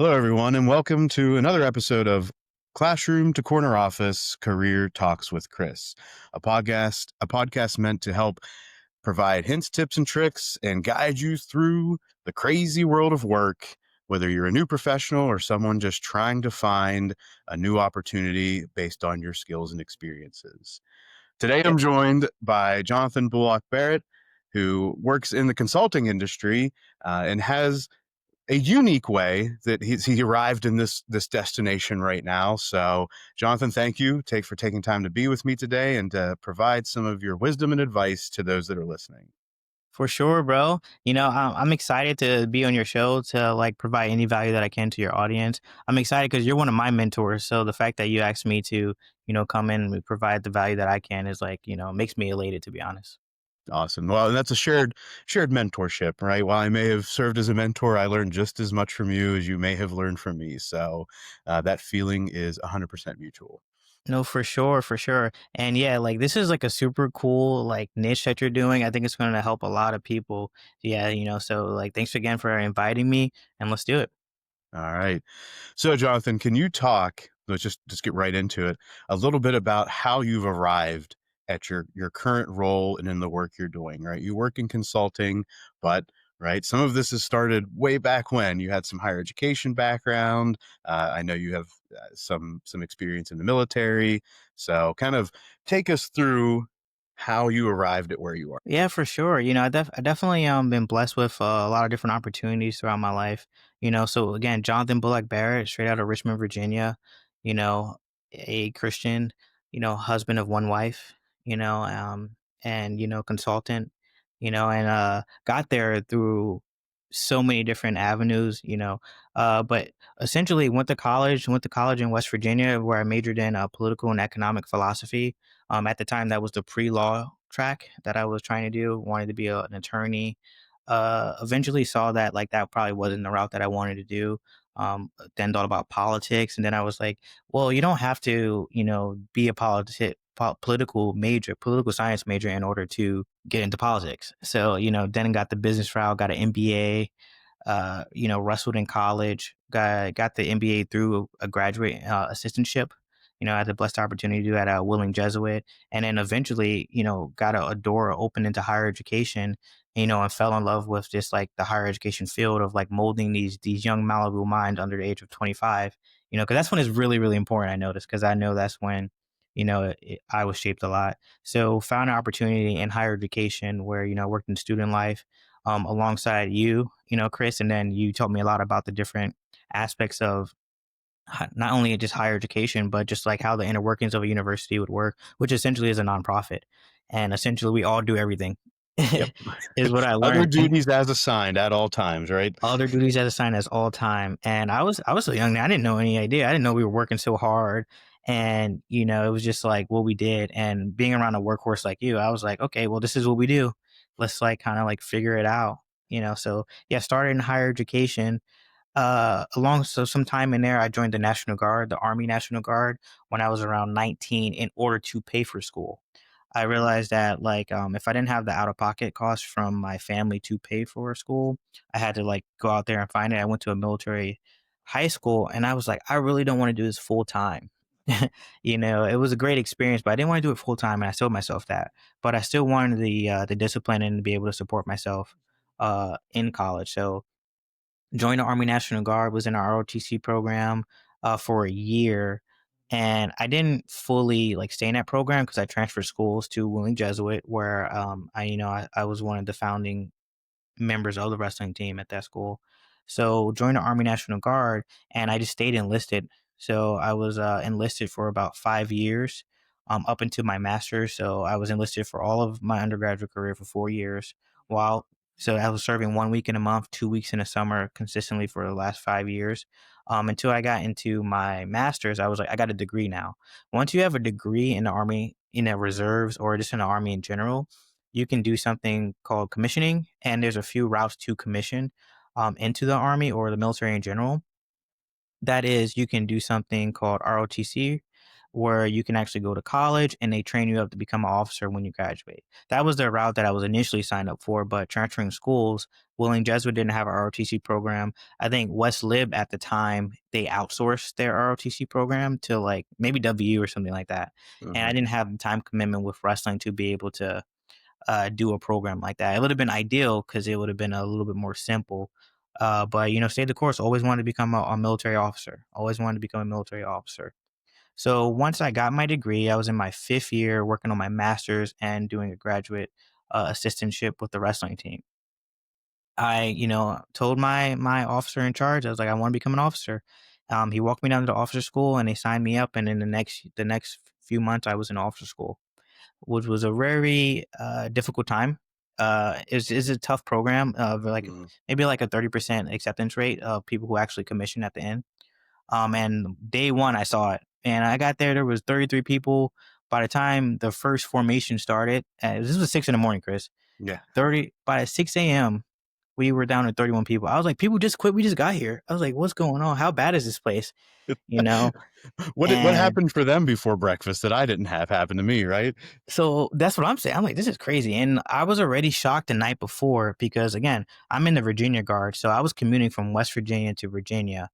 Hello, everyone, and welcome to another episode of Classroom to Corner Office Career Talks with Chris, a podcast meant to help provide hints, tips, and tricks and guide you through the crazy world of work, whether you're a new professional or someone just trying to find a new opportunity based on your skills and experiences. Today, I'm joined by Jonathan Bullock-Barrett, who works in the consulting industry and has a unique way that he arrived in this destination right now. So, Jonathan, thank you for taking time to be with me today and to provide some of your wisdom and advice to those that are listening. For sure, bro. I'm excited to be on your show to provide any value that I can to your audience. I'm excited because you're one of my mentors. So the fact that you asked me to, come in and provide the value that I can is makes me elated, to be honest. Awesome. Well, and that's a shared mentorship, right? While I may have served as a mentor, I learned just as much from you as you may have learned from me. So that feeling is 100% mutual. No, for sure, for sure. And yeah, this is like a super cool niche that you're doing. I think it's going to help a lot of people. Yeah, so thanks again for inviting me and let's do it. All right. So, Jonathan, can you talk? Let's just get right into it. A little bit about how you've arrived at your current role and in the work you're doing. Right, you work in consulting, but right, some of this has started way back when you had some higher education background. I know you have some experience in the military. So, kind of take us through how you arrived at where you are. Yeah, for sure. I definitely been blessed with a lot of different opportunities throughout my life. So again, Jonathan Bullock-Barrett, straight out of Richmond, Virginia. You know, a Christian. Husband of one wife. And consultant. And got there through so many different avenues. But essentially went to college in West Virginia where I majored in political and economic philosophy. At the time, that was the pre-law track that I was trying to do. Wanted to be an attorney. Eventually saw that that probably wasn't the route that I wanted to do. Then thought about politics, and then I was like, well, you don't have to, be a political science major in order to get into politics. So, then got the business route, got an MBA, wrestled in college, got the MBA through a graduate assistantship. I had the blessed opportunity to do at a willing Jesuit, and then eventually, got a door open into higher education. And fell in love with just the higher education field of molding these young Malibu minds under the age of 25. Because that's when it's really really important. I noticed because I know that's when I was shaped a lot. So found an opportunity in higher education where I worked in student life alongside you, Chris, and then you told me a lot about the different aspects of not only just higher education, but just how the inner workings of a university would work, which essentially is a nonprofit. And essentially, we all do everything, Yep. is what I Other learned. And duties as assigned at all times, right? all their duties as assigned as all time. And I was so young, I didn't know any idea. I didn't know we were working so hard. And, it was just what we did. And being around a workhorse like you, I was like, okay, well, this is what we do. Let's kind of figure it out. So yeah, started in higher education. So sometime in there, I joined the National Guard, the Army National Guard, when I was around 19 in order to pay for school. I realized that if I didn't have the out of pocket costs from my family to pay for school, I had to go out there and find it. I went to a military high school and I was like, I really don't want to do this full time. It was a great experience, but I didn't want to do it full time, and I told myself that. But I still wanted the discipline and to be able to support myself in college. So joined the Army National Guard, was in our ROTC program for a year. And I didn't fully stay in that program because I transferred schools to Willing Jesuit, where I was one of the founding members of the wrestling team at that school. So joined the Army National Guard, and I just stayed enlisted. So I was enlisted for about 5 years, up into my master's. So I was enlisted for all of my undergraduate career for 4 years. While so I was serving 1 week in a month, 2 weeks in the summer, consistently for the last 5 years. Until I got into my master's, I was like, I got a degree now. Once you have a degree in the Army, in the reserves, or just in the Army in general, you can do something called commissioning, and there's a few routes to commission into the Army or the military in general. That is, you can do something called ROTC, where you can actually go to college and they train you up to become an officer when you graduate. That was the route that I was initially signed up for, but transferring schools, Willing Jesuit didn't have an ROTC program. I think West Lib at the time, they outsourced their ROTC program to like maybe WU or something like that. And I Mhm. didn't have the time commitment with wrestling to be able to do a program like that. It would have been ideal because it would have been a little bit more simple. But stayed the course. Always wanted to become a military officer. Always wanted to become a military officer. So once I got my degree, I was in my fifth year working on my master's and doing a graduate assistantship with the wrestling team. I, told my officer in charge, I was like, I want to become an officer. He walked me down to the officer school and they signed me up. And in the next few months, I was in officer school, which was a very difficult time. Is a tough program of like Mhm. maybe like a 30% acceptance rate of people who actually commission at the end. And day one, I saw it, and I got there. There was 33 people. By the time the first formation started, this was 6 in the morning, Chris. Yeah. 30 by 6 a.m. We were down to 31 people. I was like, people just quit. We just got here. I was like, what's going on? How bad is this place? You know, What and happened for them before breakfast that I didn't have happen to me, right? so that's what I'm saying. I'm like, this is crazy. And I was already shocked the night before because, again, I'm in the Virginia Guard. So I was commuting from West Virginia to Virginia,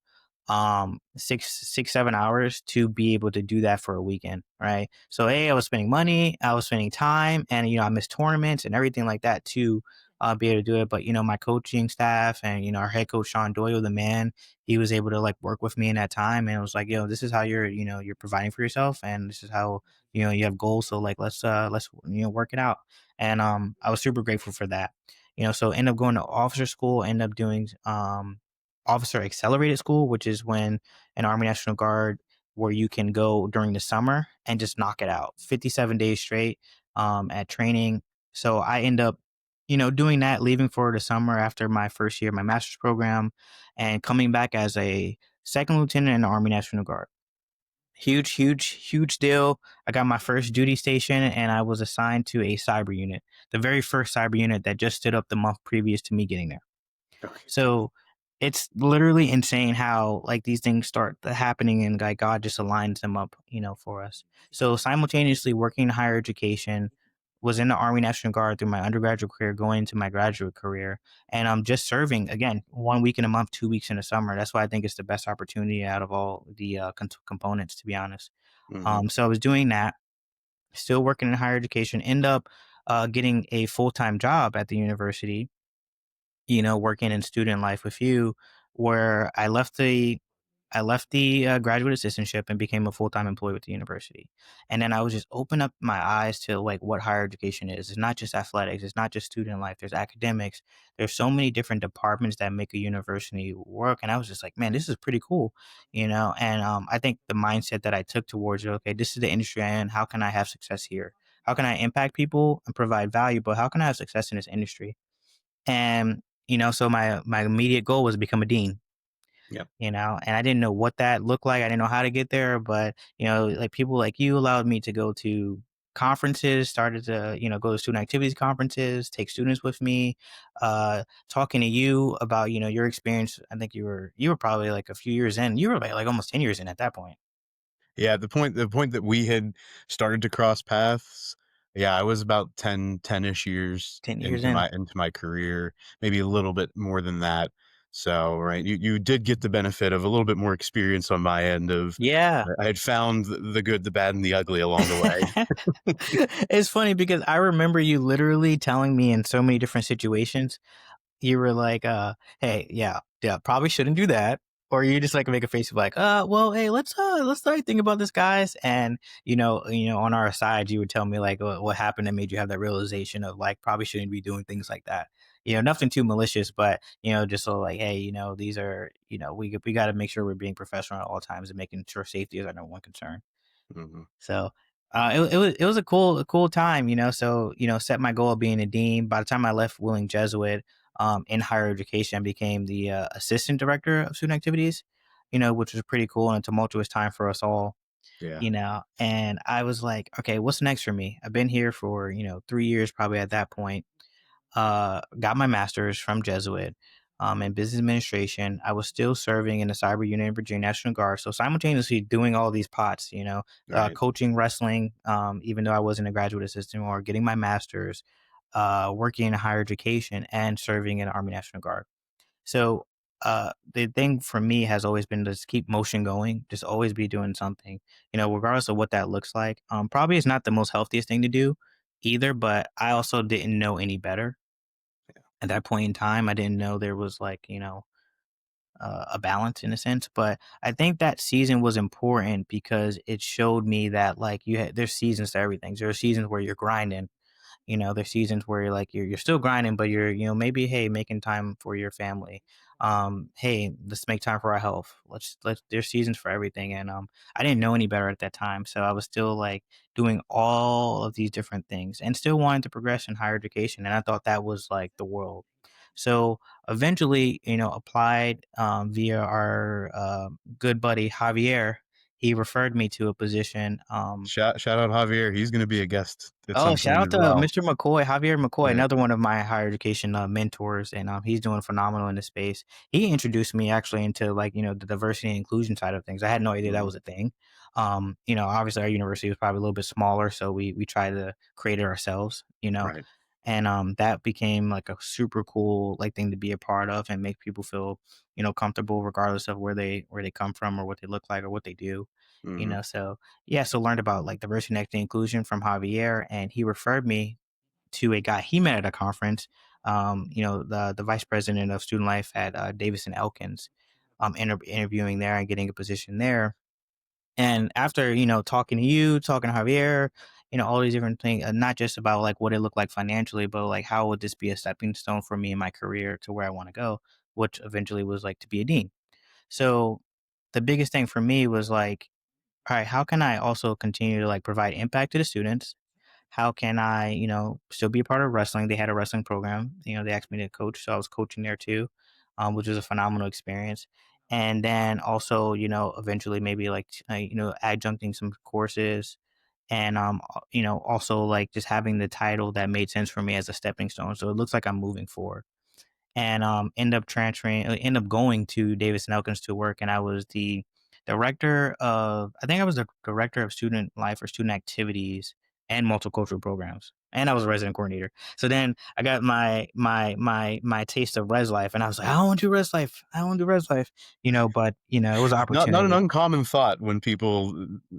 6, 7 hours to be able to do that for a weekend. Right. So, hey, I was spending money, I was spending time, and, I missed tournaments and everything like that to be able to do it. But, my coaching staff and, our head coach, Sean Doyle, the man, he was able to like work with me in that time. And it was like, this is how you're providing for yourself. And this is how, you have goals. So like, let's, work it out. And, I was super grateful for that. So end up going to officer school, end up doing, officer accelerated school, which is when an Army National Guard where you can go during the summer and just knock it out 57 days straight at training. So I end up, doing that, leaving for the summer after my first year, my master's program, and coming back as a second lieutenant in the Army National Guard. Huge, huge, huge deal. I got my first duty station and I was assigned to a cyber unit, the very first cyber unit that just stood up the month previous to me getting there. Okay. So it's literally insane how like these things start happening and like God just aligns them up, for us. So simultaneously working in higher education, was in the Army National Guard through my undergraduate career, going into my graduate career, and I'm just serving again 1 week in a month, 2 weeks in the summer. That's why I think it's the best opportunity out of all the components, to be honest. Mhm. So I was doing that, still working in higher education, end up getting a full time job at the university, working in student life with you, where I left the graduate assistantship and became a full time employee with the university. And then I was just open up my eyes to like what higher education is. It's not just athletics. It's not just student life. There's academics. There's so many different departments that make a university work. And I was just like, man, this is pretty cool, And I think the mindset that I took towards it, okay, this is the industry I'm in. How can I have success here? How can I impact people and provide value? But how can I have success in this industry? And, so my immediate goal was to become a dean, Yep. and I didn't know what that looked like. I didn't know how to get there, but, like people like you allowed me to go to conferences, started to, go to student activities conferences, take students with me, talking to you about, your experience. I think you were probably like a few years in. You were like almost 10 years in at that point. Yeah, the point that we had started to cross paths, yeah, I was about 10-ish years 10 years into in. my career, maybe a little bit more than that. So, right, you did get the benefit of a little bit more experience on my end of Yeah. I had found the good, the bad, and the ugly along the way. It's funny because I remember you literally telling me in so many different situations. You were like, "Hey, yeah, yeah, probably shouldn't do that." Or you just like make a face of like, well, hey, let's start thinking about this, guys." And on our side, you would tell me like what happened that made you have that realization of like probably shouldn't be doing things like that. Nothing too malicious, but just so like, hey, these are, we got to make sure we're being professional at all times and making sure safety is our number one concern. Mhm. So it was a cool time, So set my goal of being a dean. By the time I left Willing Jesuit, in higher education, I became the assistant director of student activities, which was pretty cool and a tumultuous time for us all, Yeah. And I was like, okay, what's next for me? I've been here for 3 years probably at that point. Got my master's from Jesuit. in business administration. I was still serving in the cyber unit in Virginia National Guard. So simultaneously doing all these pots, Right. coaching wrestling, even though I wasn't a graduate assistant, or getting my master's, working in higher education, and serving in the Army National Guard. So the thing for me has always been to just keep motion going, just always be doing something, regardless of what that looks like. Probably is not the most healthiest thing to do either, but I also didn't know any better at that point in time. I didn't know there was like, a balance in a sense, but I think that season was important because it showed me that like there's seasons to everything. There are seasons where you're grinding. There's seasons where you're still grinding, but you're, maybe, hey, making time for your family. Hey, let's make time for our health. Let's there's seasons for everything. And I didn't know any better at that time. So I was still like doing all of these different things and still wanting to progress in higher education. And I thought that was like the world. So eventually, applied via our good buddy Javier. He referred me to a position. Shout out Javier. He's going to be a guest at Oh, some shout point out as to well. Mr. McCoy, Javier McCoy, Yeah. another one of my higher education mentors, and he's doing phenomenal in this space. He introduced me actually into like the diversity and inclusion side of things. I had no idea that Mhm. was a thing. Obviously our university was probably a little bit smaller, so we tried to create it ourselves. Right. And that became like a super cool like thing to be a part of and make people feel comfortable regardless of where they come from or what they look like or what they do. Hmm. So yeah, so learned about like diversity and equity inclusion from Javier, and he referred me to a guy he met at a conference. The vice president of student life at Davis and Elkins, interviewing there and getting a position there. And after talking to you, talking to Javier, all these different things, not just about like what it looked like financially, but like how would this be a stepping stone for me in my career to where I want to go, which eventually was like to be a dean. So the biggest thing for me was like, all right, how can I also continue to like provide impact to the students? How can I, still be a part of wrestling? They had a wrestling program, they asked me to coach. So I was coaching there too, which was a phenomenal experience. And then also, eventually maybe like, adjuncting some courses and, also like just having the title that made sense for me as a stepping stone. So it looks like I'm moving forward and end up going to Davis and Elkins to work. And I was the director of, I think I was the director of student life or student activities and multicultural programs. And I was a resident coordinator. So then I got my taste of res life, and I was like, I don't want to do res life. I don't want to do res life. But it was an Not an opportunity uncommon thought when people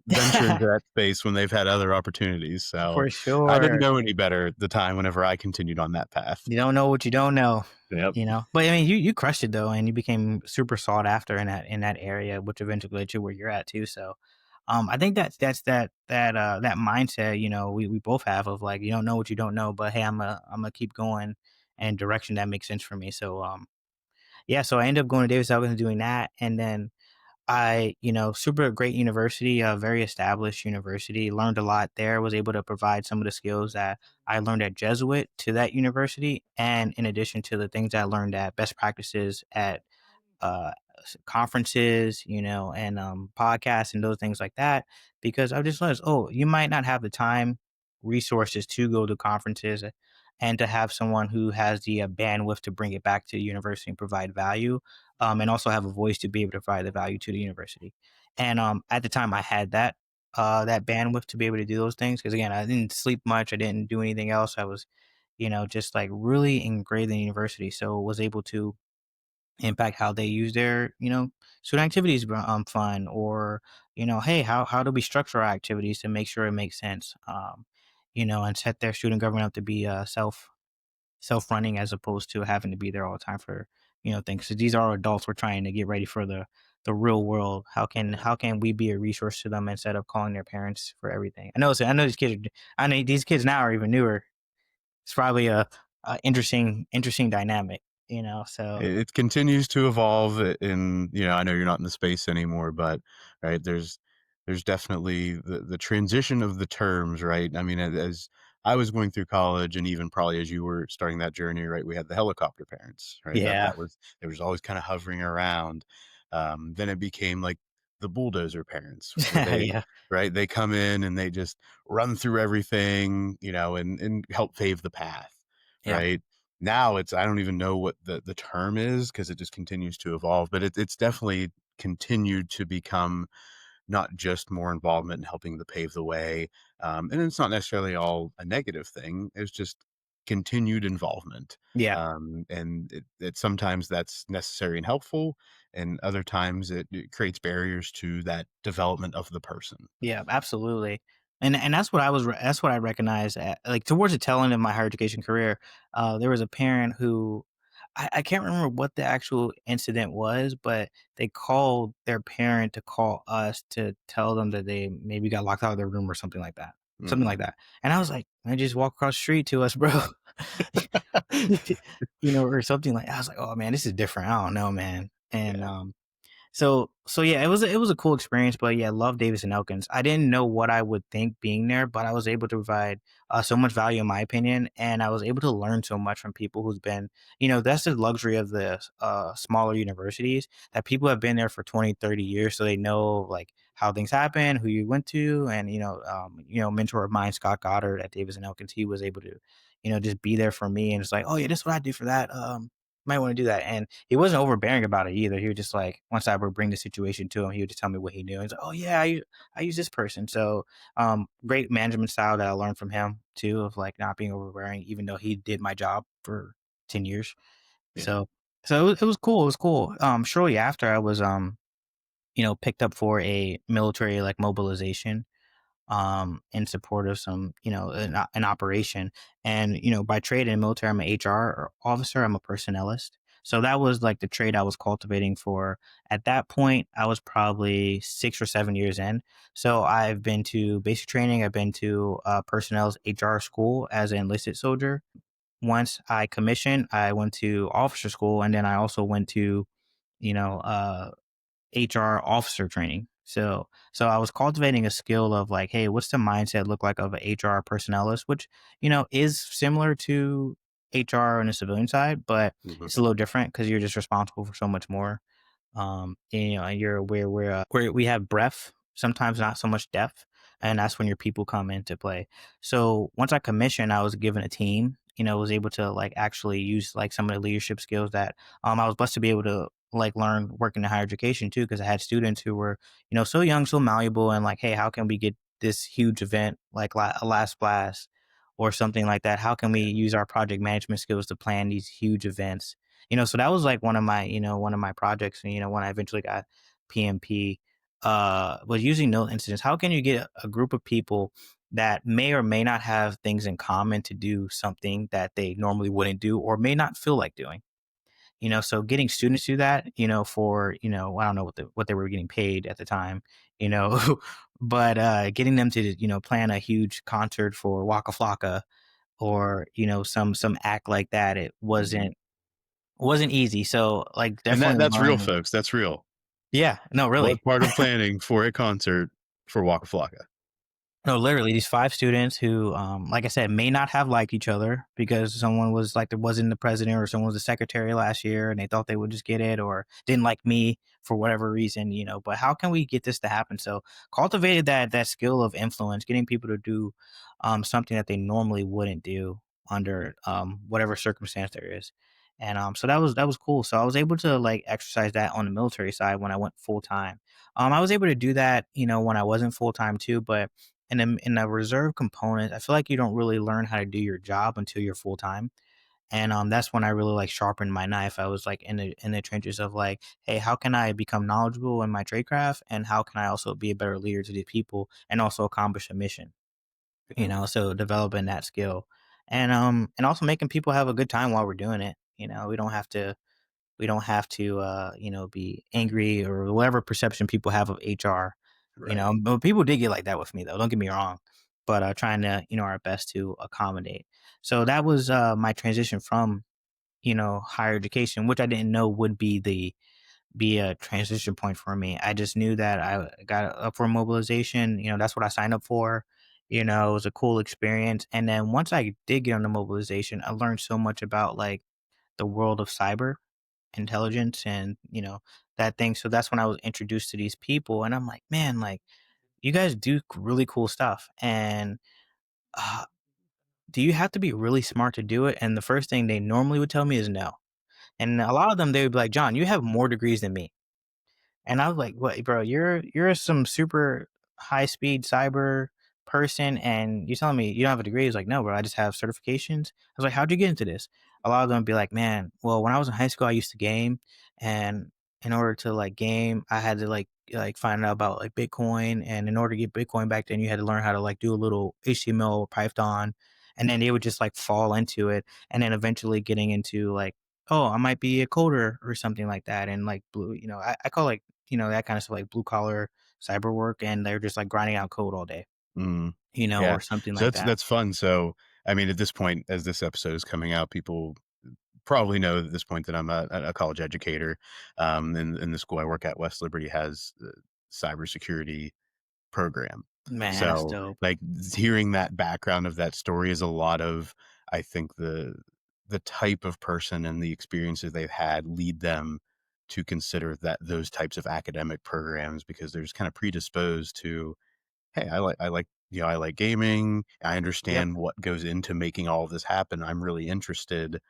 venture into that space when they've had other opportunities. So for I didn't sure. know any better at the time whenever I continued on that path. You don't know what you don't know, Yep. But I mean, you crushed it though, and you became super sought after in that area, which eventually led you where you're at too. So, I think that's that mindset. We both have of like you don't know what you don't know, but hey, I'm gonna keep going in direction that makes sense for me. So, yeah, so I ended up going to Davis Elkins and doing that, and then super great university, a very established university, learned a lot there, was able to provide some of the skills that I learned at Jesuit to that university. And in addition to the things I learned at best practices at uh, conferences, and podcasts and those things like that. Because I just realized, oh, you might not have the time, resources to go to conferences, and to have someone who has the bandwidth to bring it back to the university and provide value, and also have a voice to be able to provide the value to the university. And at the time, I had that bandwidth to be able to do those things because again, I didn't sleep much, I didn't do anything else. I was, just like really ingrained in the university, so was able to impact how they use their student activities fund or hey, how do we structure our activities to make sure it makes sense, and set their student government up to be self-running as opposed to having to be there all the time for things. So these are adults we're trying to get ready for the real world. How can we be a resource to them instead of calling their parents for everything? I know these kids now are even newer. It's probably a interesting dynamic, so It continues to evolve in, I know you're not in the space anymore, but right, there's definitely the transition of the terms, right? I mean, as I was going through college and even probably as you were starting that journey, right, we had the helicopter parents, right? That yeah. that was it was always kind of hovering around. Then it became like the bulldozer parents where they Yeah. right, they come in and they just run through everything, and help pave the path, Yeah. right? now it's I don't even know what the term is because it just continues to evolve, but it's definitely continued to become not just more involvement in helping to pave the way, and it's not necessarily all a negative thing. It's just continued involvement, Yeah. and sometimes that's necessary and helpful, and other times it creates barriers to that development of the person. Yeah, absolutely. And that's what that's what I recognized at, like, towards the tail end of my higher education career. There was a parent who I can't remember what the actual incident was, but they called their parent to call us to tell them that they maybe got locked out of their room or something like that. Something like Mm, that. And I was like, "Man, just walk across the street to us, bro." Or something like I was like, "Oh man, this is different. I don't know, man." And yeah, so yeah, it was a cool experience, but yeah, love Davis and Elkins. I didn't know what I would think being there, but I was able to provide so much value in my opinion, and I was able to learn so much from people who's been, that's the luxury of the smaller universities, that people have been there for 20, 30 years, so they know like how things happen, who you went to, and mentor of mine, Scott Goddard at Davis and Elkins, he was able to, just be there for me, and it's like, oh yeah, this is what I do for that. Might want to do that. And he wasn't overbearing about it either. He would just like, once I would bring the situation to him, he would just tell me what he knew. He's like, oh yeah, I use this person. So great management style that I learned from him too, of like not being overbearing, even though he did my job for 10 years. yeah. So it was cool. It was cool. Shortly after I was picked up for a military like mobilization in support of some, an operation. And, by trade in the military, I'm an HR officer, I'm a personnelist. So that was like the trade I was cultivating for. At that point, I was probably 6 or 7 years in. So I've been to basic training, I've been to personnel's HR school as an enlisted soldier. Once I commissioned, I went to officer school, and then I also went to, you know, uh, HR officer training. So I was cultivating a skill of like, hey, what's the mindset look like of an HR personnelist, which, is similar to HR on the civilian side, but Mhm. it's a little different because you're just responsible for so much more. And you're where we have breadth, sometimes not so much depth, and that's when your people come into play. So once I commissioned, I was given a team. Was able to like actually use like some of the leadership skills that I was blessed to be able to like learn working in higher education too, because I had students who were so young, so malleable, and like, hey, how can we get this huge event like a last blast or something like that? How can we Yeah. use our project management skills to plan these huge events? So that was like one of my projects, when I eventually got PMP, was using no incidents. How can you get a group of people that may or may not have things in common to do something that they normally wouldn't do or may not feel like doing? So getting students to that, for, I don't know what they were getting paid at the time, you know, but getting them to, plan a huge concert for Waka Flocka or, some act like that, it Mhm. wasn't easy. So, like, And definitely that's real, learning. folks, that's real. Yeah, no, What really. part of planning for a concert for Waka Flocka? No, literally, these 5 students who, like I said, may not have liked each other because someone was like, there wasn't the president or someone was the secretary last year and they thought they would just get it, or didn't like me for whatever reason, but how can we get this to happen? So cultivated that skill of influence, getting people to do something that they normally wouldn't do Yeah. under whatever circumstance there is. And so that was cool. So I was able to like exercise that on the military side when I went full time. I was able to do that, when I wasn't full time too, but in a reserve component, I feel like you don't really learn how to do your job until you're full time. And that's when I really like sharpened my knife. I was like in the trenches of like, hey, how can I become knowledgeable in my trade craft, and how can I also be a better leader to the people and also accomplish a mission? Yeah. So developing that skill, and also making people have a good time while we're doing it. We don't have to be angry or whatever perception people have of HR. Right. But people did get like that with me though. Don't get me wrong, but trying to our best to accommodate. So that was my transition from higher education, which I didn't know would be a transition point for me. I just knew that I got up for mobilization. That's what I signed up for. It was a cool experience. And then once I did get on the mobilization, I learned so much about like the world of cyber intelligence and that thing. So that's when I was introduced to these people, and I'm like, man, like you guys do really cool stuff. And uh, do you have to be really smart to do it? And the first thing they normally would tell me is no. And a lot of them, they would be like, John, you have more degrees than me. And I was like, "What, bro? You're some super high speed cyber person, and you're telling me you don't have a degree?" He's like, "No, bro. I just have certifications." I was like, "How'd you get into this?" A lot of them be like, "Man, well, when I was in high school, I used to game, and in order to like game, I had to like find out about like Bitcoin, and in order to get Bitcoin back then, you had to learn how to like do a little HTML or Python, and then they would just like fall into it, and then eventually getting into like." Oh, I might be a coder or something like that. And like blue, I call like that kind of stuff like blue collar cyber work, and they're just like grinding out code all day, Mm, yeah. or something So like that. that's fun. So, I mean, at this point, as this episode is coming out, people probably know at this point that I'm a college educator. In the school I work at, West Liberty has cybersecurity program. Man, that's So, dope. like, hearing that background of that story is a lot of, I think, the type of person and the experiences they've had lead them to consider that those types of academic programs because they're just kind of predisposed to, hey, I like gaming. I Yep. understand what goes into making all of this happen. I'm really interested.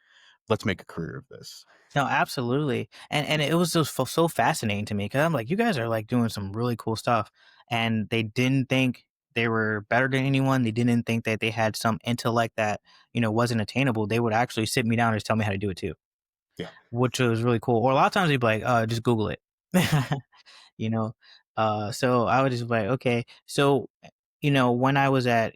Let's make a career of this. No, absolutely. And it was just so fascinating to me because I'm like, you guys are like doing some really cool stuff, and they didn't think they were better than anyone. They didn't think that they had some intellect that wasn't attainable. They would actually sit me down and just tell me how to do it too, Yeah. which was really cool. Or a lot of times they'd be like, just Google it. you know so I would just be like, okay. So when I was at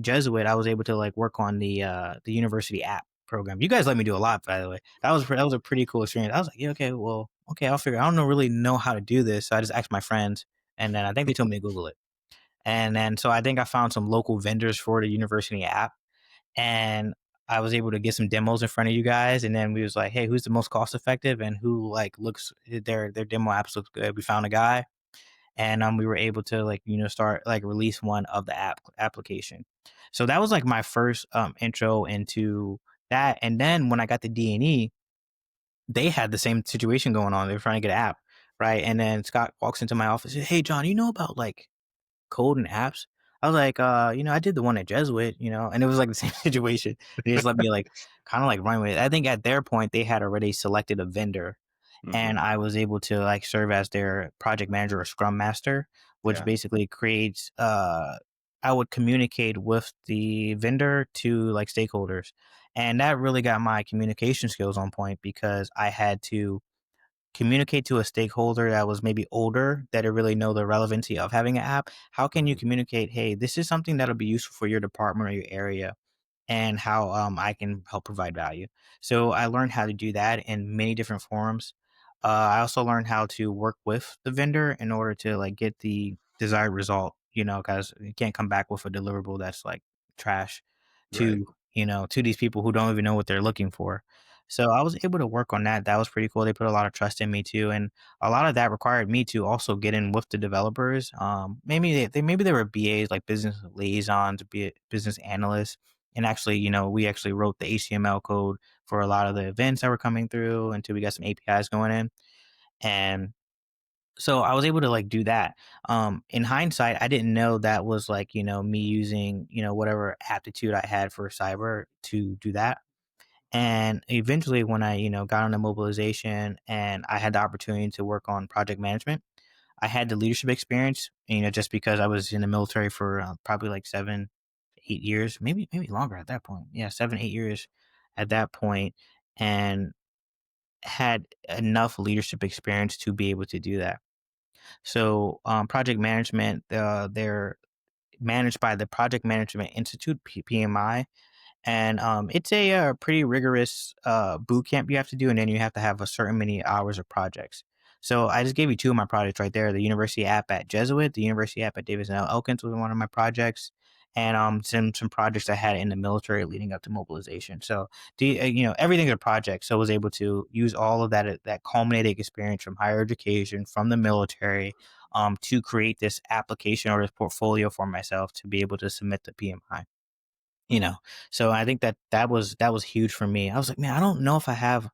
Jesuit, I was able to like work on the university app program. You guys let me do a lot, by the way. That was a pretty cool experience. I was like, yeah, okay, well, okay, I'll figure. I don't really know how to do this, so I just asked my friends, and then I think they told me to Google it. And then so I think I found some local vendors for the university app, and I was able to get some demos in front of you guys, and then we was like, hey, who's the most cost effective and who like looks their demo apps looks good. We found a guy, and we were able to like start like release one of the application. So that was like my first intro into that. And then when I got the D&E, they had the same situation going on. They were trying to get an app, right? And then Scott walks into my office and says, hey John, you know about like code and apps? I was like, I did the one at Jesuit, and it was like the same situation. They just let me like kind of like run with it. I think at their point they had already selected a vendor, Hmm. and I was able to like serve as their project manager or scrum master, which Yeah. basically creates I would communicate with the vendor to like stakeholders. And that really got my communication skills on point because I had to communicate to a stakeholder that was maybe older that didn't really know the relevancy of having an app. How can you Mhm. communicate, hey, this is something that'll be useful for your department or your area, and how I can help provide value. So I learned how to do that in many different forums. I also learned how to work with the vendor in order to like get the desired result. Because you can't come back with a deliverable that's like trash Right. to these people who don't even know what they're looking for. So I was able to work on that. That was pretty cool. They put a lot of trust in me too, and a lot of that required me to also get in with the developers. Maybe they were BAs like business liaisons, be business analysts, and actually, we actually wrote the HTML code for a lot of the events that were coming through until we got some APIs going in. And so I was able to like do that. In hindsight, I didn't know that was like, me using, whatever aptitude I had for cyber to do that. And eventually when I, got on the mobilization and I had the opportunity to work on project management, I had the leadership experience, just because I was in the military for probably like 7, 8 years, maybe longer at that point. Yeah, 7, 8 years at that point, and had enough leadership experience to be able to do that. So, project management, they're managed by the Project Management Institute, PMI, and it's a pretty rigorous boot camp you have to do, and then you have to have a certain many hours of projects. So I just gave you two of my projects right there: the university app at Jesuit, the university app at Davis and Elkins was one of my projects, and some projects I had in the military leading up to mobilization. So everything's a project. So I was able to use all of that culminating experience from higher education, from the military, to create this application or this portfolio for myself to be able to submit to PMI you know so I think that was huge for me. I was like, man, I don't know if I have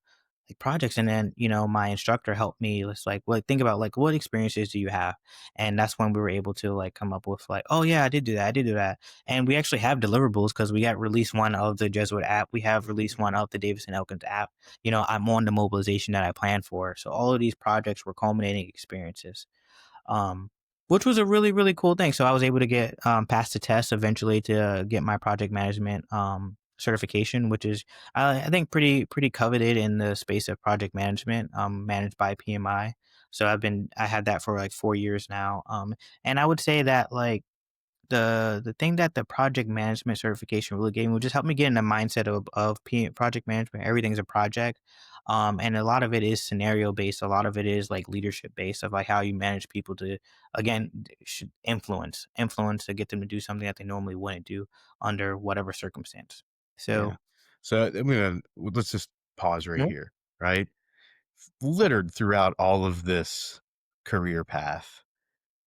like projects. And then, my instructor helped me. It's like, well, think about like what experiences do you have? And that's when we were able to like come up with like, oh yeah, I did do that. I did do that. And we actually have deliverables because we got released one of the Jesuit app. We have released one of the Davison Elkins app. I'm on the mobilization that I planned for. So all of these projects were culminating experiences, um, which was a really, really cool thing. So I was able to get past the test eventually to get my project management certification, which is I think pretty coveted in the space of project management, managed by PMI. So I had that for like 4 years now, and I would say that like the thing that the project management certification really gave me, would just help me get in the mindset of project management. Everything's a project, and a lot of it is scenario based. A lot of it is like leadership based of like how you manage people to, again, should influence to get them to do something that they normally wouldn't do under whatever circumstance. Yeah. So So I'm gonna let's just pause right yeah, here, right? Littered throughout all of this career path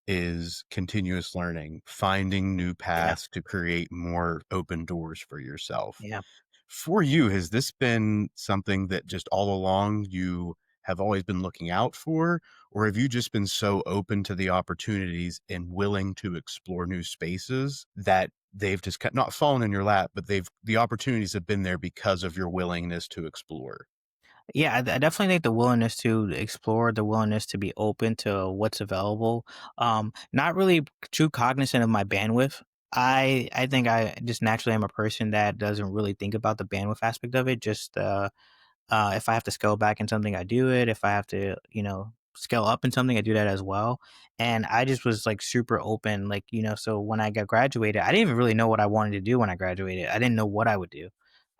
is continuous learning, finding new yeah, paths to create more open doors for yourself. yeah. For you, has this been something that just all along you have always been looking out for? Or have you just been so open to the opportunities and willing to explore new spaces that they've just not fallen in your lap, but the opportunities have been there because of your willingness to explore? Yeah, I definitely think the willingness to explore, the willingness to be open to what's available. Not really too cognizant of my bandwidth. I think I just naturally am a person that doesn't really think about the bandwidth aspect of it. Just if I have to scale back in something, I do it. If I have to, scale up in something, I do that as well. And I just was like super open, like, so when I got graduated, I didn't even really know what I wanted to do when I graduated. I didn't know what I would do.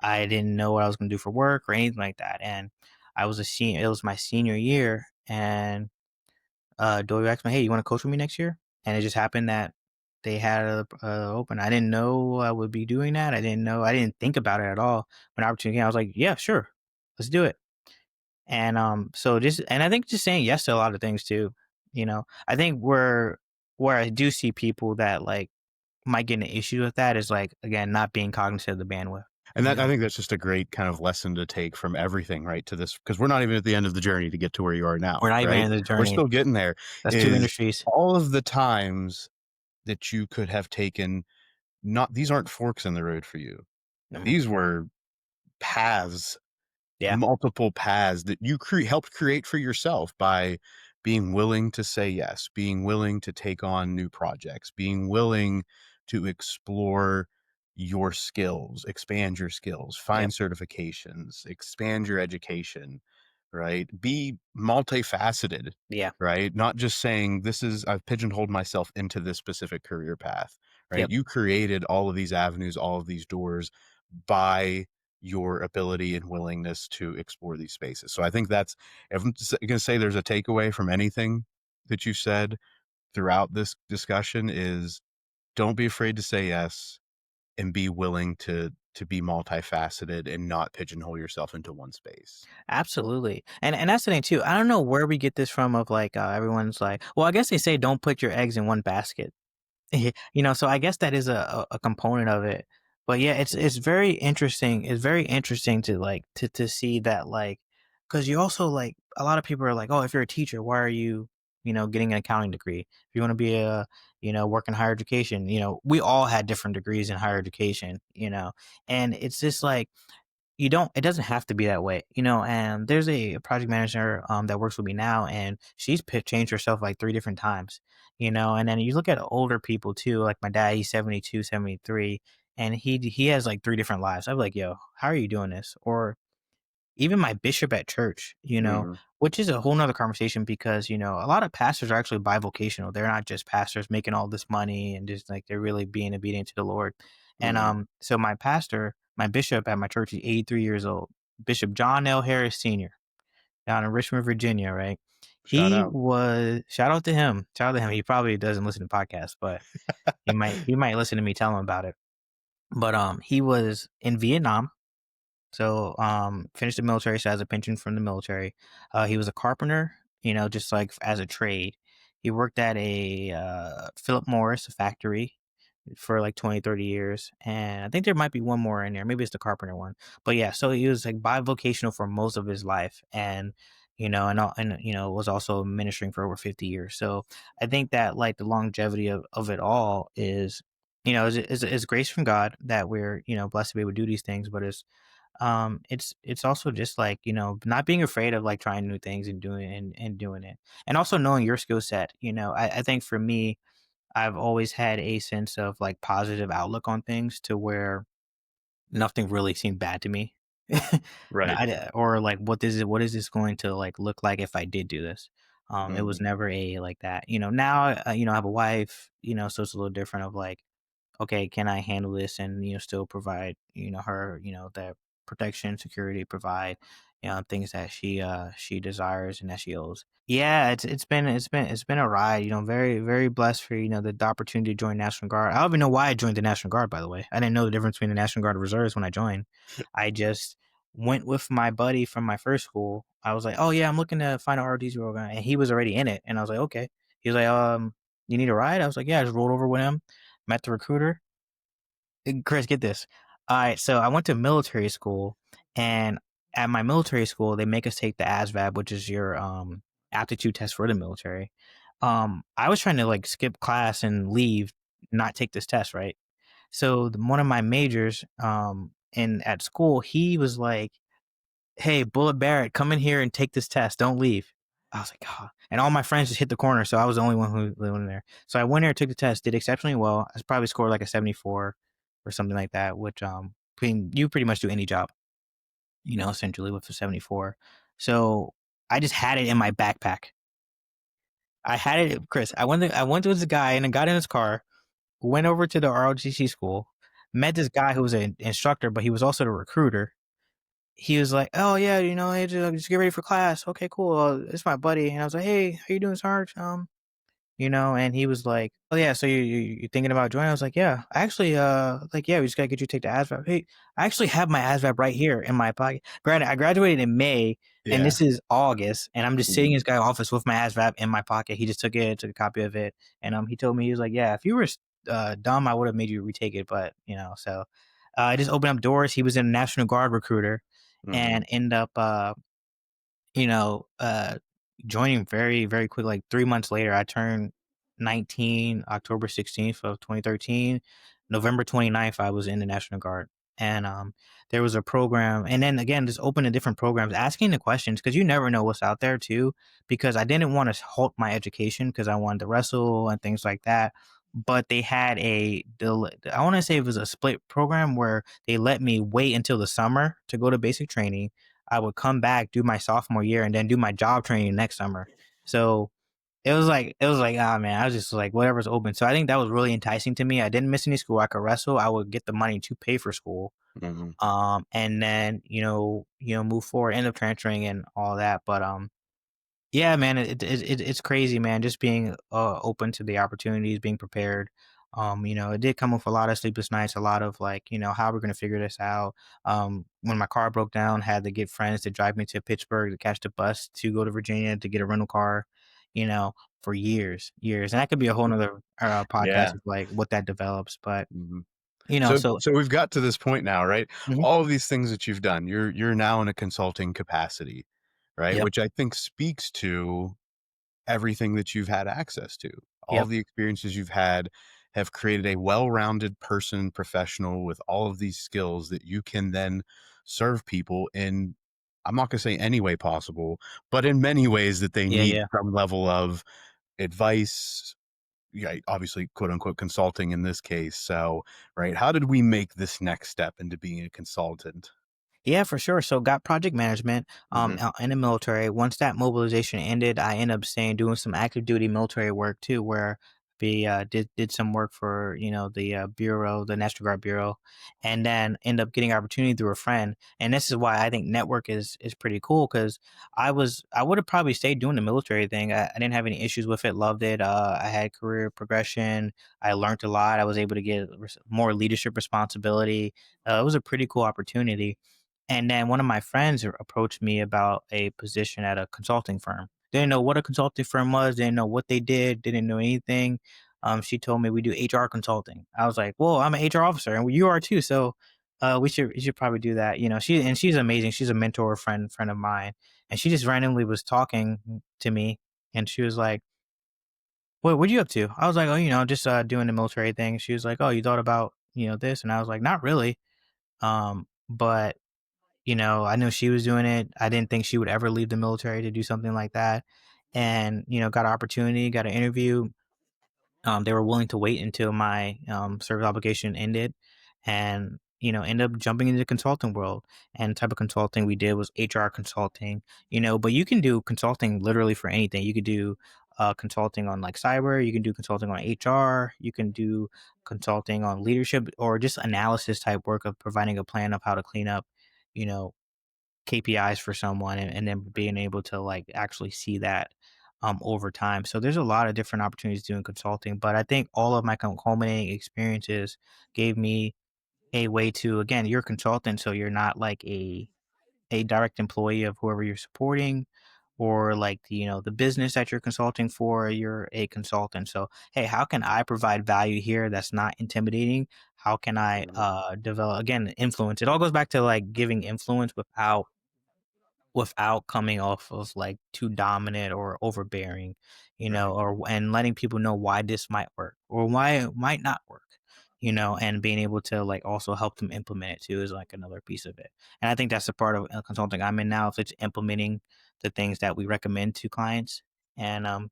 I didn't know what I was going to do for work or anything like that. And I was a senior, it was my senior year. And Doyle asked me, hey, you want to coach with me next year? And it just happened that they had a open. I didn't know I would be doing that. I didn't think about it at all. When opportunity came, I was like, yeah, sure, let's do it. And so just, and I think just saying yes to a lot of things too. I think where I do see people that like might get an issue with that is like, again, not being cognizant of the bandwidth. And You that I know, think that's just a great kind of lesson to take from everything, right? To this, because we're not even at the end of the journey to get to where you are now, we're not even right? in the We're journey. still getting there. That's two Is industries. all of the times that you could have taken, not these aren't forks in the road for you. Mhm. These were paths, Yeah. multiple paths that you helped create for yourself by being willing to say yes, being willing to take on new projects, being willing to explore your skills, expand your skills, Yep. find certifications, expand your education, right? Be multifaceted, Yeah. right? Not just saying I've pigeonholed myself into this specific career path, right? Yep. You created all of these avenues, all of these doors by your ability and willingness to explore these spaces. So I think that's, if I'm going to say there's a takeaway from anything that you said throughout this discussion, is don't be afraid to say yes and be willing to be multifaceted and not pigeonhole yourself into one space. Absolutely. And that's the thing too. I don't know where we get this from of like everyone's like, well, I guess they say don't put your eggs in one basket. So I guess that is a component of it. But yeah, it's very interesting. It's very interesting to like to see that like, because you also like a lot of people are like, oh, if you're a teacher, why are you getting an accounting degree? If you want to be a work in higher education, we all had different degrees in higher education, and it's just like it doesn't have to be that way, and there's a project manager that works with me now, and she's changed herself like 3 different times, and then you look at older people too, like my dad, he's 72, 73, and he has like 3 different lives. I'm like, yo, how are you doing this? Or even my bishop at church, Mhm, which is a whole nother conversation because, a lot of pastors are actually bivocational. They're not just pastors making all this money and just like they're really being obedient to the Lord. And mhm. so my bishop at my church is 83 years old, Bishop John L. Harris Sr. down in Richmond, Virginia, right? Shout out. Shout out to him. Shout out to him. He probably doesn't listen to podcasts, but he might listen to me tell him about it. But he was in Vietnam, so, finished the military, so has a pension from the military. He was a carpenter, just like as a trade. He worked at a Philip Morris factory, for like 20, 30 years. And I think there might be one more in there. Maybe it's the carpenter one. But yeah, so he was like bivocational for most of his life. And, was also ministering for over 50 years. So I think that like the longevity of it all is, is grace from God that we're, blessed to be able to do these things, but it's also just like, not being afraid of like trying new things and doing it. And also knowing your skill set. I think for me, I've always had a sense of like positive outlook on things to where nothing really seemed bad to me. Right. Or like what is this going to like look like if I did do this? It was Mhm. never a like that. Now I have a wife, so it's a little different of like, okay, can I handle this and still provide her that protection, security, provide things that she desires and that she owes. Yeah, it's been a ride. Very very blessed for the opportunity to join National Guard. I don't even know why I joined the National Guard. By the way, I didn't know the difference between the National Guard and Reserves when I joined. I just went with my buddy from my first school. I was like, oh yeah, I'm looking to find an ROTC program, and he was already in it, and I was like, okay. He was like, you need a ride? I was like, yeah. I just rolled over with him, met the recruiter. Chris, get this. All right, so I went to military school, and at my military school, they make us take the ASVAB, which is your aptitude test for the military. I was trying to like skip class and leave, not take this test, right? So one of my majors, in at school, he was like, "Hey, Bullock-Barrett, come in here and take this test. Don't leave." I was like, "Oh," and all my friends just hit the corner, so I was the only one who went in there. So I went there, took the test, did exceptionally well. I probably scored like a 74 or something like that, which you pretty much do any job, essentially with a 74. So I just had it in my backpack. I had it, Chris. I went to this guy and I got in his car, went over to the ROTC school, met this guy who was an instructor, but he was also the recruiter. He was like, "Oh yeah, hey, just get ready for class. Okay, cool. It's my buddy." And I was like, "Hey, how you doing, Sarge?" And he was like, "Oh yeah, so you thinking about joining?" I was like, "Yeah, actually, like yeah, we just gotta get you to take the ASVAB. Hey, I actually have my ASVAB right here in my pocket. Granted, I graduated in May, and Yeah. this is August, and I'm just sitting in Mhm. this guy's office with my ASVAB in my pocket. He just took a copy of it, and he told me he was like, "Yeah, if you were dumb, I would have made you retake it, but so." I just opened up doors. He was a National Guard recruiter, Mhm. and end up you know, uh, joining very, very quick. Like 3 months later, I turned 19, October 16th of 2013. November 29th, I was in the National Guard. And there was a program. And then again, just open to different programs, asking the questions because you never know what's out there too. Because I didn't want to halt my education because I wanted to wrestle and things like that. But they had I want to say it was a split program where they let me wait until the summer to go to basic training. I would come back, do my sophomore year, and then do my job training next summer. So it was like, ah man, I was just like whatever's open. So I think that was really enticing to me. I didn't miss any school. I could wrestle. I would get the money to pay for school. Mhm. And then move forward, end up transferring and all that. But yeah, man, it's crazy, man. Just being open to the opportunities, being prepared. It did come with a lot of sleepless nights, a lot of like, how we're gonna figure this out. When my car broke down, had to get friends to drive me to Pittsburgh to catch the bus to go to Virginia to get a rental car. You know, for years, and that could be a whole nother Yeah. podcast of like what that develops. But Mhm. So so so we've got to this point now, right? mhm. All of these things that you've done, you're now in a consulting capacity, right? Yep, Which I think speaks to everything that you've had access to. All yep, the experiences you've had have created a well-rounded person, professional with all of these skills that you can then serve people in, I'm not going to say any way possible, but in many ways that they yeah, need yeah. some level of advice, yeah, obviously, quote unquote, consulting in this case. So, right, how did we make this next step into being a consultant? Yeah, for sure. So got project management Hmm. in the military. Once that mobilization ended, I ended up staying doing some active duty military work too, where we did some work for the bureau, the National Guard Bureau, and then end up getting opportunity through a friend. And this is why I think network is pretty cool because I would have probably stayed doing the military thing. I didn't have any issues with it. Loved it. I had career progression. I learned a lot. I was able to get more leadership responsibility. It was a pretty cool opportunity, and then one of my friends approached me about a position at a consulting firm. Didn't know what a consulting firm was, didn't know what they did, didn't know anything. she told me we do HR consulting. I was like, well, I'm an HR officer and you are too. So we should probably do that. She's amazing. She's a mentor friend of mine. And she just randomly was talking to me and she was like, what you up to? I was like, oh, just doing the military thing. She was like, oh, you thought about, this? And I was like, not really. But I knew she was doing it. I didn't think she would ever leave the military to do something like that. And, got an opportunity, got an interview. They were willing to wait until my service obligation ended and, end up jumping into the consulting world. And the type of consulting we did was HR consulting, but you can do consulting literally for anything. You could do consulting on like cyber, you can do consulting on HR, you can do consulting on leadership or just analysis type work of providing a plan of how to clean up, you know, KPIs for someone and then being able to like actually see that over time. So there's a lot of different opportunities doing consulting, but I think all of my culminating experiences gave me a way to, again, you're a consultant, so you're not like a direct employee of whoever you're supporting or like the business that you're consulting for. You're a consultant, so hey, how can I provide value here that's not intimidating? How can I Mhm. develop, again, influence? It all goes back to like giving influence without coming off of like too dominant or overbearing, Right. and letting people know why this might work or why it might not work, and being able to like also help them implement it too is like another piece of it. And I think that's the part of consulting I'm in now. If it's implementing the things that we recommend to clients, and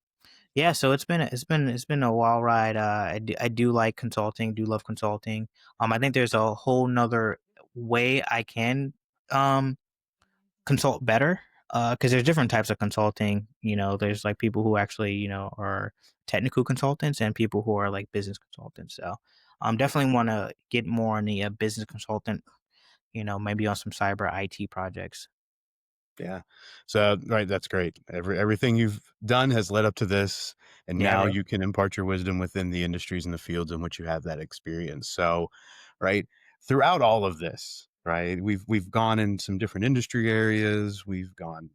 yeah, so it's been a wild ride. I do like consulting, do love consulting. I think there's a whole nother way I can um consult better because there's different types of consulting. There's like people who actually are technical consultants and people who are like business consultants. So definitely want to get more on the business consultant, maybe on some cyber IT projects. Yeah. So, right, that's great. Everything you've done has led up to this, and Yeah, now yeah. you can impart your wisdom within the industries and the fields in which you have that experience. So, right, throughout all of this, right, we've gone in some different industry areas. We've gone,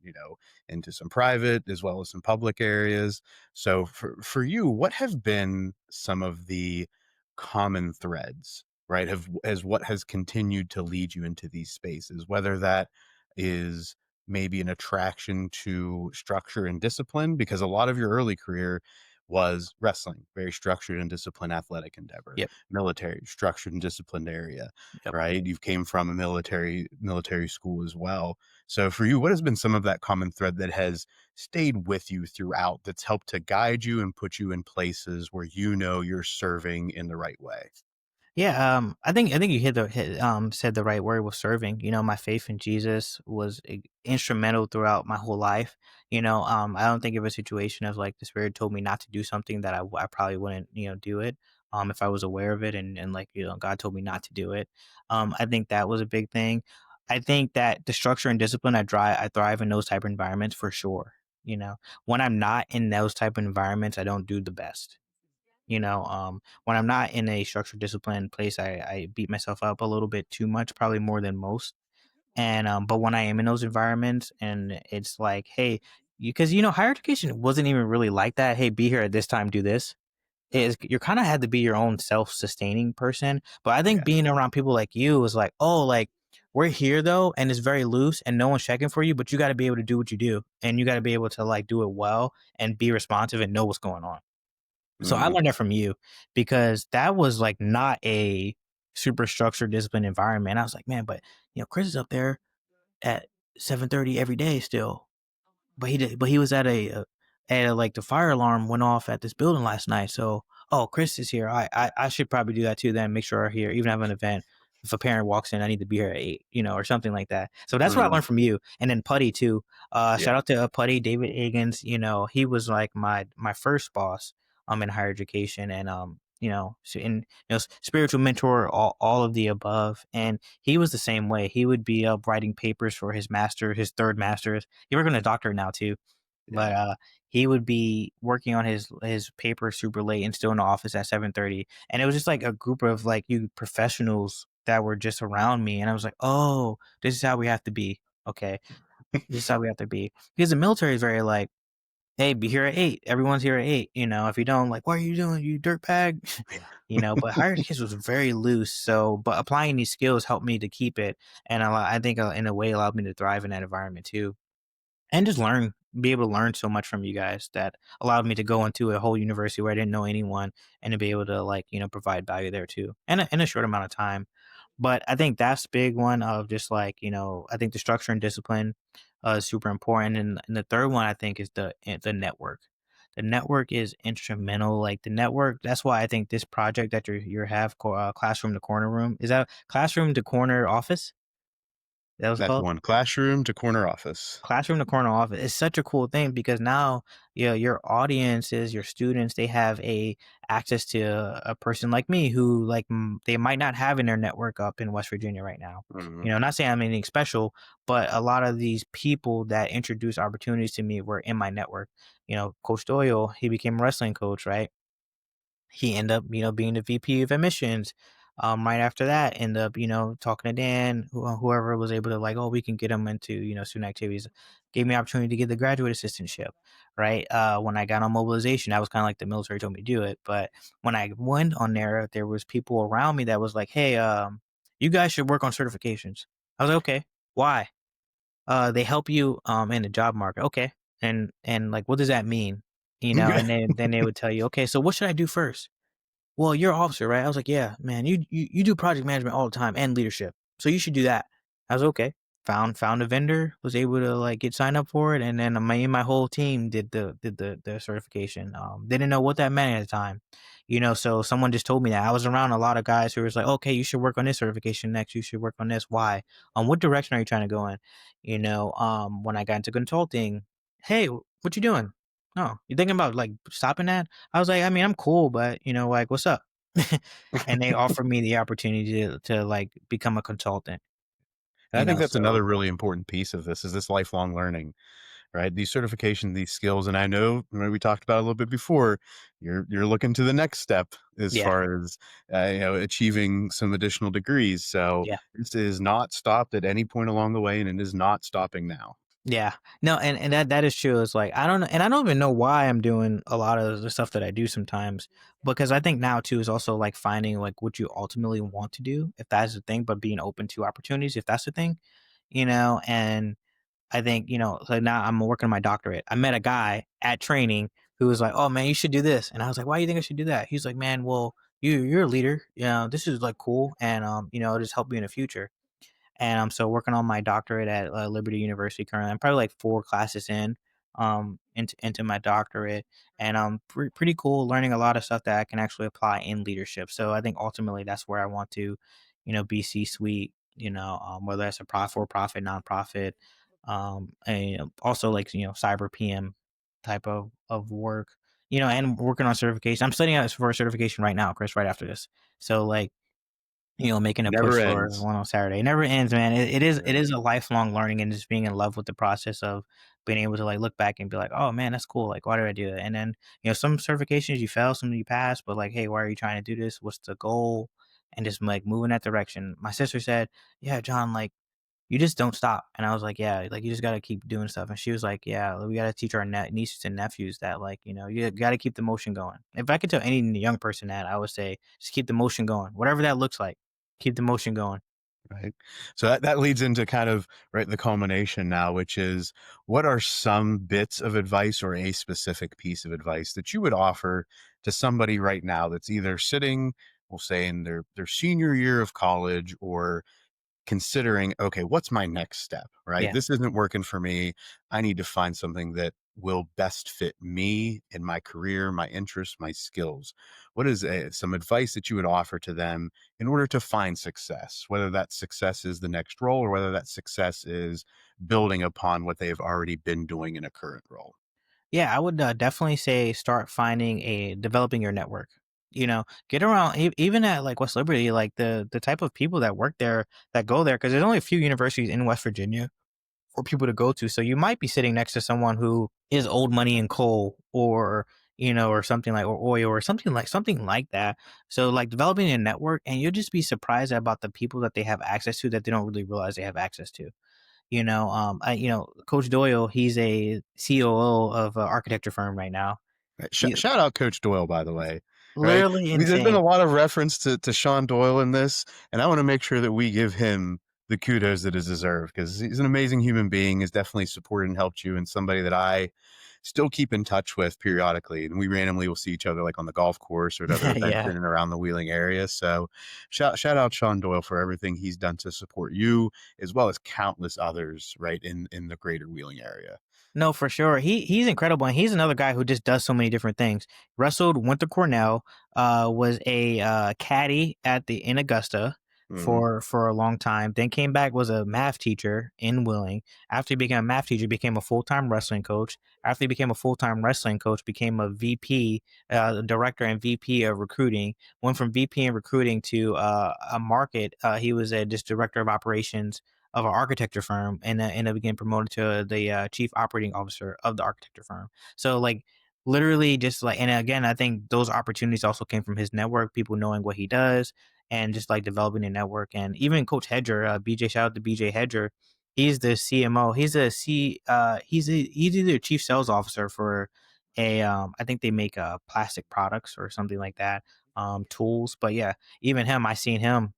into some private as well as some public areas. So, for you, what have been some of the common threads, right? Have as what has continued to lead you into these spaces, whether that is maybe an attraction to structure and discipline, because a lot of your early career was wrestling, very structured and disciplined athletic endeavor, Yep. military, structured and disciplined area, Yep. right? You've came from a military school as well. So for you, what has been some of that common thread that has stayed with you throughout, that's helped to guide you and put you in places where you're serving in the right way? Yeah, I think you said the right word, was serving. My faith in Jesus was instrumental throughout my whole life. I don't think of a situation as like the Spirit told me not to do something that I probably wouldn't do it. If I was aware of it and like God told me not to do it. I think that was a big thing. I think that the structure and discipline, I thrive in those type of environments for sure. When I'm not in those type of environments, I don't do the best. When I'm not in a structured disciplined place, I beat myself up a little bit too much, probably more than most. And but when I am in those environments and it's like, hey, because higher education wasn't even really like that. Hey, be here at this time, do this. You kind of had to be your own self-sustaining person. But I think Yeah. being around people like you was like, oh, like we're here though, and it's very loose and no one's checking for you, but you got to be able to do what you do, and you got to be able to like do it well and be responsive and know what's going on. So I Mhm. learned that from you because that was like not a super structured, disciplined environment. I was like, man, but Chris is up there at 7:30 every day still, but he was like the fire alarm went off at this building last night. So Chris is here. I should probably do that too. Then make sure I'm here. Even have an event. If a parent walks in, I need to be here at 8, or something like that. So that's what I Mhm. learned from you. And then Putty too. Shout Yeah. out to Putty, David Higgins. He was like my first boss in higher education, and spiritual mentor, all of the above. And he was the same way. He would be up writing papers for his third master's. He worked on a doctorate now too, Yeah. but he would be working on his paper super late and still in the office at 7:30. And it was just like a group of like you professionals that were just around me, and I was like, oh, this is how we have to be. Okay, this is how we have to be, because the military is very like hey, be here at 8. Everyone's here at 8. If you don't, like, what are you doing, you dirtbag? But higher education was very loose. So, but applying these skills helped me to keep it. And I think in a way allowed me to thrive in that environment too. And just be able to learn so much from you guys that allowed me to go into a whole university where I didn't know anyone and to be able to like, provide value there too in a short amount of time. But I think that's the big one of just like, I think the structure and discipline is super important. And the third one I think is the network. The network is instrumental. Like the network, that's why I think this project that you have, classroom to corner room, is that classroom to corner office? That was That's called one, classroom to corner office. classroom to corner office is such a cool thing because now your audiences, your students, they have a access to a person like me who like they might not have in their network up in West Virginia right now. Mhm. Not saying I'm anything special, but a lot of these people that introduce opportunities to me were in my network. Coach Doyle, he became a wrestling coach, right? He ended up, being the VP of admissions. Right after that, end up, talking to Dan, whoever was able to like, oh, we can get him into, student activities. Gave me opportunity to get the graduate assistantship, right? When I got on mobilization, that was kind of like the military told me to do it. But when I went on there was people around me that was like, hey, you guys should work on certifications. I was like, okay, why? They help you in the job market. Okay. And like what does that mean? And then they would tell you, okay, so what should I do first? Well, you're an officer, right? I was like, yeah, man, you do project management all the time and leadership. So you should do that. I was okay. Found a vendor, was able to like get signed up for it, and then my whole team did the certification. Didn't know what that meant at the time, So someone just told me that. I was around a lot of guys who was like, okay, you should work on this certification next. You should work on this. Why? What direction are you trying to go in? When I got into consulting, hey, what you doing? Oh, you thinking about like stopping that? I was like, I mean, I'm cool, but like, what's up? And they offered me the opportunity to like become a consultant. And I think that's So another really important piece of this is this lifelong learning, right? These certifications, these skills, and I know we talked about it a little bit before. You're looking to the next step as yeah, far as achieving some additional degrees. So yeah. this is not stopped at any point along the way, and it is not stopping now. Yeah. No, and that is true. It's like I don't know, and I don't even know why I'm doing a lot of the stuff that I do sometimes because I think now too is also like finding like what you ultimately want to do if that's the thing, but being open to opportunities if that's the thing, and I think, so now I'm working on my doctorate. I met a guy at training who was like, "Oh man, you should do this." And I was like, "Why do you think I should do that?" He's like, "Man, well, you're a leader. This is like cool and it'll just help you in the future." And I'm still working on my doctorate at Liberty University currently. I'm probably like 4 classes into my doctorate, and pretty cool learning a lot of stuff that I can actually apply in leadership. So I think ultimately that's where I want to, be C-suite. Whether that's a for profit, nonprofit, and also like cyber PM type of work. And working on certification. I'm studying out for a certification right now, Chris. Right after this, so like making a push Never for ends. one on Saturday. It never ends, man. It Yeah. is a lifelong learning and just being in love with the process of being able to like look back and be like, oh man, that's cool. Like, why did I do that? And then, some certifications you fail, some you pass, but like, hey, why are you trying to do this? What's the goal? And just like move in that direction. My sister said, yeah, John, like you just don't stop. And I was like, yeah, like you just got to keep doing stuff. And she was like, yeah, we got to teach our nieces and nephews that, like, you got to keep the motion going. If I could tell any young person that, I would say just keep the motion going, whatever that looks like. Keep the motion going. Right. So that leads into kind of right the culmination now, which is what are some bits of advice or a specific piece of advice that you would offer to somebody right now that's either sitting, we'll say in their senior year of college or considering, okay, what's my next step, right? Yeah. This isn't working for me. I need to find something that will best fit me and my career, my interests, my skills. What is some advice that you would offer to them in order to find success, whether that success is the next role or whether that success is building upon what they've already been doing in a current role? Yeah. I would definitely say start developing your network. Get around even at like West Liberty, like the type of people that work there that go there, because there's only a few universities in West Virginia for people to go to. So you might be sitting next to someone who is old money in coal or or something like or oil or something like that. So like developing a network and you'll just be surprised about the people that they have access to that they don't really realize they have access to. Coach Doyle, he's a COO of an architecture firm right now. Right. You Shout out Coach Doyle, by the way. Right, literally there's been insane. a lot of reference to Sean Doyle in this, and I want to make sure that we give him the kudos that is deserved because he's an amazing human being. Has definitely supported and helped you, and somebody that I still keep in touch with periodically. And we randomly will see each other like on the golf course or at other events Yeah. in and around the Wheeling area. So shout out Sean Doyle for everything he's done to support you as well as countless others right in the greater Wheeling area. No, for sure. He's incredible, and he's another guy who just does so many different things. Wrestled, went to Cornell, was a caddy in Augusta Mhm. for a long time. Then came back, was a math teacher in Willing. After he became a math teacher, became a full time wrestling coach. After he became a full time wrestling coach, became a VP, director and VP of recruiting. Went from VP in recruiting to a market. He was a just director of operations of an architecture firm, and ended up getting promoted to the chief operating officer of the architecture firm. So like literally just like, and again, I think those opportunities also came from his network, people knowing what he does, and just like developing a network. And even Coach Hedger, BJ, shout out to BJ Hedger. He's the CMO. He's either chief sales officer for I think they make plastic products or something like that, tools. But yeah, even him, I seen him,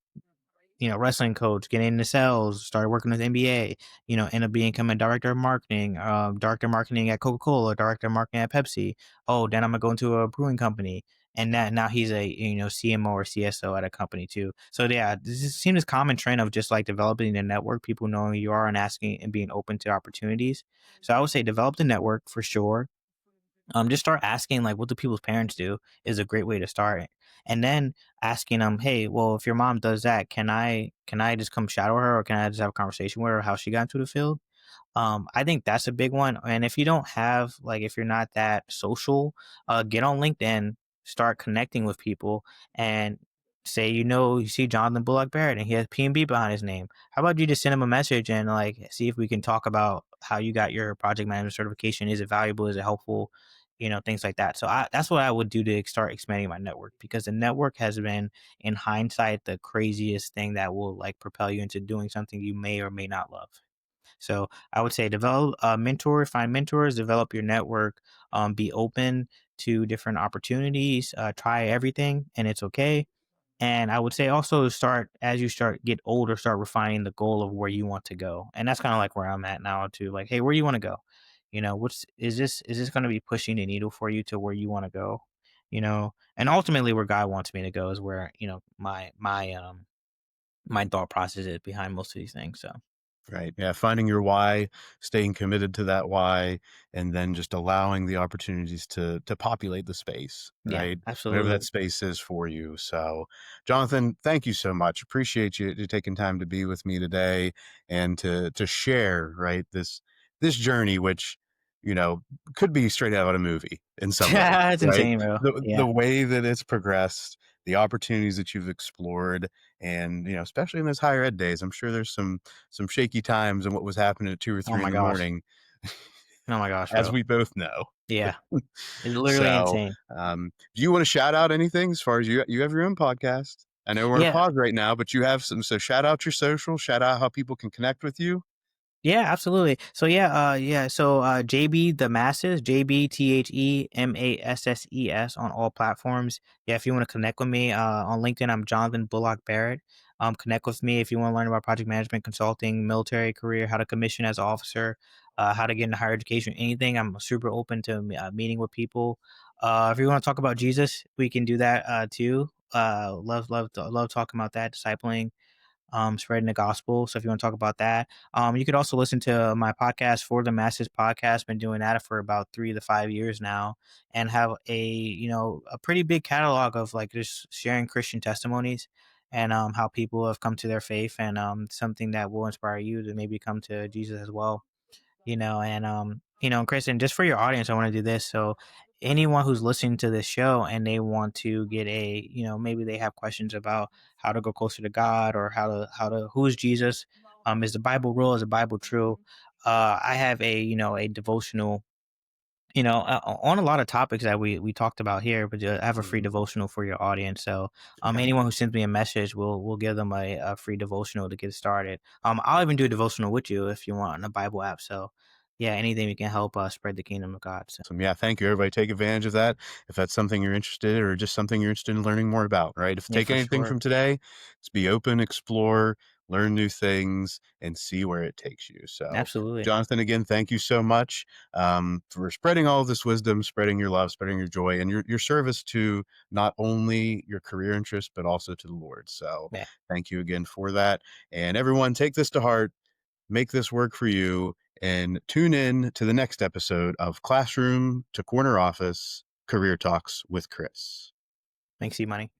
wrestling coach, getting into sales, started working with NBA, end up becoming director of marketing at Coca-Cola, director of marketing at Pepsi. Oh, then I'm gonna go into a brewing company. And that now he's a CMO or CSO at a company too. So yeah, this seems this common trend of just like developing a network, people knowing who you are and asking and being open to opportunities. So I would say develop the network for sure. Just start asking like what do people's parents do is a great way to start, and then asking them, hey, well, if your mom does that, can I just come shadow her, or can I just have a conversation with her how she got into the field? I think that's a big one. And if you don't have like, if you're not that social, get on LinkedIn, start connecting with people, and say, you see Jonathan Bullock-Barrett and he has P&B behind his name. How about you just send him a message and like see if we can talk about how you got your project management certification? Is it valuable? Is it helpful? Things like that. So that's what I would do to start expanding my network, because the network has been, in hindsight, the craziest thing that will like propel you into doing something you may or may not love. So I would say develop a mentor, find mentors, develop your network, be open to different opportunities, try everything, and it's okay. And I would say also start, as you get older, start refining the goal of where you want to go. And that's kind of like where I'm at now too. Like, hey, where do you want to go? What's is this going to be pushing the needle for you to where you want to go? And ultimately where God wants me to go is where, my thought process is behind most of these things. So Right. Yeah. Finding your why, staying committed to that why, and then just allowing the opportunities to populate the space, yeah, right? Whatever that absolutely. space is for you. So, Jonathan, thank you so much. Appreciate you taking time to be with me today and to share, right, this journey, which, you know, could be straight out of a movie in some ways, It's right? insane, bro. The Yeah. way that it's progressed, the opportunities that you've explored, and especially in those higher ed days, I'm sure there's some shaky times and what was happening at 2 or Oh 3 in my the gosh. morning, Oh my gosh, as bro. we both know. Yeah. It's literally So, insane. do you wanna shout out anything as far as you have your own podcast? I know we're on a Yeah. pause right now, but you have some, so shout out your social, shout out how people can connect with you. Yeah, absolutely. So yeah. So JB the Masses, JBTHEMASSES on all platforms. Yeah, if you want to connect with me on LinkedIn, I'm Jonathan Bullock Barrett. Connect with me if you want to learn about project management, consulting, military career, how to commission as an officer, how to get into higher education, anything. I'm super open to meeting with people. If you want to talk about Jesus, we can do that too. Love talking about that, discipling, spreading the gospel. So if you want to talk about that, you could also listen to my podcast, For the Masses podcast. Been doing that for about 3 to 5 years now, and have a pretty big catalog of like just sharing Christian testimonies, and how people have come to their faith, and something that will inspire you to maybe come to Jesus as well. Chris, and just for your audience, I want to do this. So anyone who's listening to this show and they want to get maybe they have questions about how to go closer to God, or who is Jesus? Is the Bible real? Is the Bible true? I have a devotional On a lot of topics that we talked about here, but I have a free Mhm. devotional for your audience. So, Okay. anyone who sends me a message, we'll give them a free devotional to get started. I'll even do a devotional with you if you want on a Bible app. So, yeah, anything we can help spread the kingdom of God. So, So yeah, thank you. Everybody take advantage of that. If that's something you're interested or just something you're interested in learning more about, right? If yeah, take for anything sure, from today, it's be open, explore, learn new things, and see where it takes you. So, absolutely. Jonathan, again, thank you so much for spreading all of this wisdom, spreading your love, spreading your joy, and your service to not only your career interests, but also to the Lord. So, Yeah, thank you again for that. And everyone, take this to heart, make this work for you, and tune in to the next episode of Classroom to Corner Office Career Talks with Chris. thanks, you money.